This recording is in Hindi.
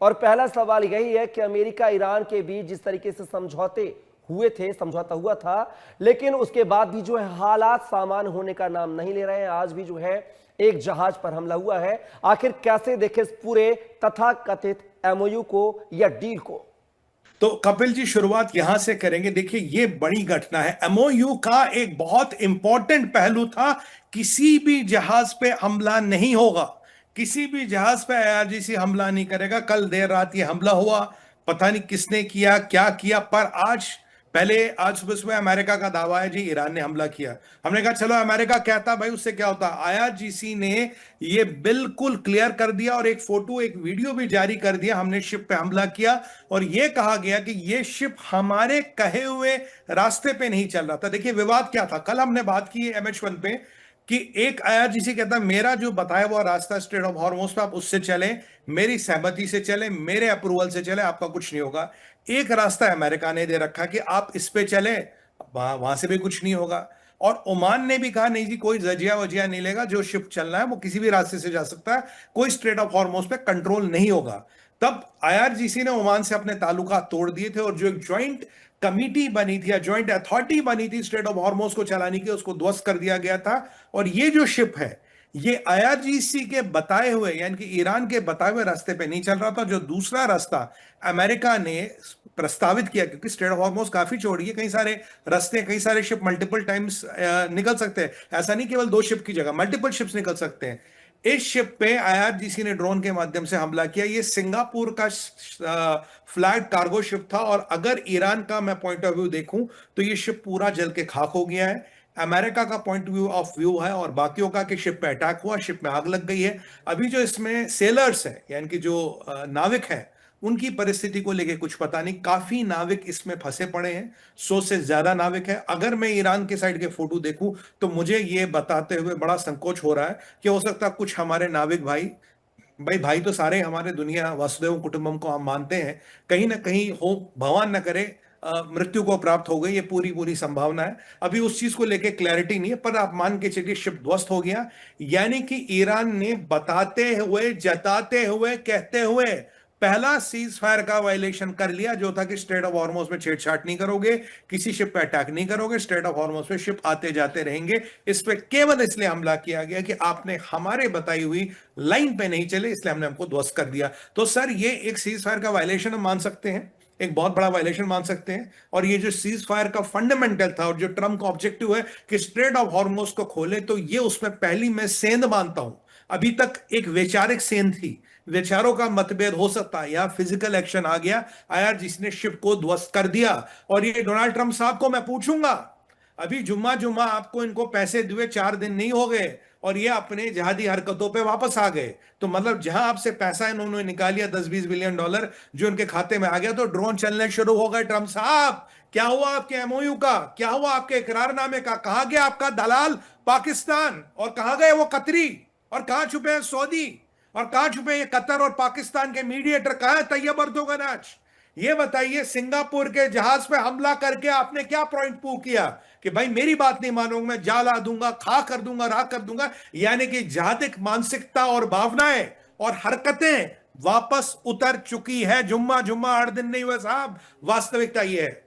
और पहला सवाल यही है कि अमेरिका ईरान के बीच जिस तरीके से समझौता हुआ था, लेकिन उसके बाद भी जो है हालात सामान्य होने का नाम नहीं ले रहे हैं। आज भी जो है एक जहाज पर हमला हुआ है। आखिर कैसे देखें इस पूरे तथाकथित एमओयू को या डील को? तो कपिल जी, शुरुआत यहां से करेंगे। देखिए, ये बड़ी घटना है। एमओयू का एक बहुत इंपॉर्टेंट पहलू था, किसी भी जहाज पे हमला नहीं होगा, किसी भी जहाज पे आईआरजीसी हमला नहीं करेगा। कल देर रात ये हमला हुआ, पता नहीं किसने किया, क्या किया, पर आज सुबह सुबह अमेरिका का दावा है जी ईरान ने हमला किया। हमने कहा चलो अमेरिका कहता, भाई उससे क्या होता। आईआरजीसी ने ये बिल्कुल क्लियर कर दिया और एक फोटो एक वीडियो भी जारी कर दिया, हमने शिप पे हमला किया। और ये कहा गया कि ये शिप हमारे कहे हुए रास्ते पे नहीं चल रहा था। देखिए विवाद क्या था, कल हमने बात की MH1 पे कि एक आईआरजीसी कहता है मेरा जो बताया हुआ रास्ता स्ट्रेट ऑफ हॉर्मुज पे आप उससे चले, मेरी सहमति से चले, मेरे अप्रूवल से चले, आपका कुछ नहीं होगा। एक रास्ता अमेरिका ने दे रखा कि आप इस पे चले, वहां से भी कुछ नहीं होगा। और ओमान ने भी कहा नहीं जी, कोई जजिया वजिया नहीं लेगा, जो शिप चलना है वो किसी भी रास्ते से जा सकता है, कोई स्ट्रेट ऑफ हॉर्मुज पे कंट्रोल नहीं होगा। तब आईआरजीसी ने ओमान से अपने ताल्लुकात तोड़ दिए थे और जो एक ज्वाइंट कमिटी बनी थी या ज्वाइंट अथॉरिटी बनी थी स्ट्रेट ऑफ हॉर्मुज को चलाने की, उसको ध्वस्त कर दिया गया था। और ये जो शिप है ये आईआरजीसी के बताए हुए यानी कि ईरान के बताए हुए रास्ते पे नहीं चल रहा था। जो दूसरा रास्ता अमेरिका ने प्रस्तावित किया, क्योंकि स्ट्रेट ऑफ हॉर्मुज काफी चौड़ी है, कई सारे रास्ते, कई सारे शिप मल्टीपल टाइम्स निकल सकते हैं, ऐसा नहीं केवल 2 शिप की जगह मल्टीपल शिप्स निकल सकते हैं। इस शिप पे आईआरजीसी ने ड्रोन के माध्यम से हमला किया। ये सिंगापुर का फ्लैग कार्गो शिप था और अगर ईरान का मैं पॉइंट ऑफ व्यू देखूं तो ये शिप पूरा जल के खाक हो गया है। अमेरिका का पॉइंट ऑफ व्यू है और बाकियों का कि शिप पे अटैक हुआ, शिप में आग लग गई है। अभी जो इसमें सेलर्स है यानी कि जो नाविक है, उनकी परिस्थिति को लेके कुछ पता नहीं। काफी नाविक इसमें फंसे पड़े हैं, 100 से ज्यादा नाविक है। अगर मैं ईरान के साइड के फोटो देखूं तो मुझे ये बताते हुए बड़ा संकोच हो रहा है कि हो सकता है कुछ हमारे नाविक भाई तो सारे हमारे दुनिया वसुदेव कुटुंबम को हम मानते हैं, कहीं ना कहीं हो, भगवान न करे, मृत्यु को प्राप्त हो गई। ये पूरी पूरी संभावना है। अभी उस चीज को लेके क्लैरिटी नहीं है, पर आप मान के चलिए शिप ध्वस्त हो गया। यानी कि ईरान ने बताते हुए, जताते हुए, कहते हुए पहला सीज फायर का वायलेशन कर लिया, जो था कि स्ट्रेट ऑफ हॉर्मुज में छेड़छाड़ नहीं करोगे, किसी शिप पे अटैक नहीं करोगे, स्ट्रेट ऑफ हॉर्मुज पे शिप आते जाते रहेंगे। इस पे केवल इसलिए हमला किया गया कि आपने हमारे बताई हुई लाइन पे नहीं चले, इसलिए हमने हमको ध्वस्त कर दिया। तो सर ये एक सीज फायर का वायलेशन हम मान सकते हैं, एक बहुत बड़ा वायलेशन मान सकते हैं। और ये जो सीज फायर का फंडामेंटल था और जो ट्रम्प का ऑब्जेक्टिव है कि स्ट्रेट ऑफ हॉर्मुज को खोले, तो ये उसमें पहली मैं सेंध मानता हूं। अभी तक एक वैचारिक सेंध थी, विचारों का मतभेद हो सकता है, या फिजिकल एक्शन आ गया, आया जिसने शिप को ध्वस्त कर दिया। और ये डोनाल्ड ट्रंप साहब को मैं पूछूंगा, अभी जुम्मा जुम्मा आपको इनको पैसे दिए 4 दिन नहीं हो गए और ये अपने जहादी हरकतों पे वापस आ गए, तो मतलब जहां आपसे पैसा इन्होंने निकाल लिया $10-20 बिलियन जो इनके खाते में आ गया, तो ड्रोन चलने शुरू हो गए। ट्रंप साहब, क्या हुआ आपके एमओयू का, क्या हुआ आपके इकरारनामे का, कहां गया आपका दलाल पाकिस्तान, और कहां गए वो कतरी, और कहां छुपे हैं सऊदी, और कहां छुपे ये कतर और पाकिस्तान के मीडिएटर, कहां है तैयब अर्दोगन आज? ये बताइए, सिंगापुर के जहाज पे हमला करके आपने क्या पॉइंट प्रूव किया कि भाई मेरी बात नहीं मानोगे, मैं जाला दूंगा, खा कर दूंगा, राख कर दूंगा। यानी कि जातिक मानसिकता और भावनाएं और हरकतें वापस उतर चुकी है। जुम्मा जुम्मा 8 दिन नहीं हुए साहब, वास्तविकता यह है।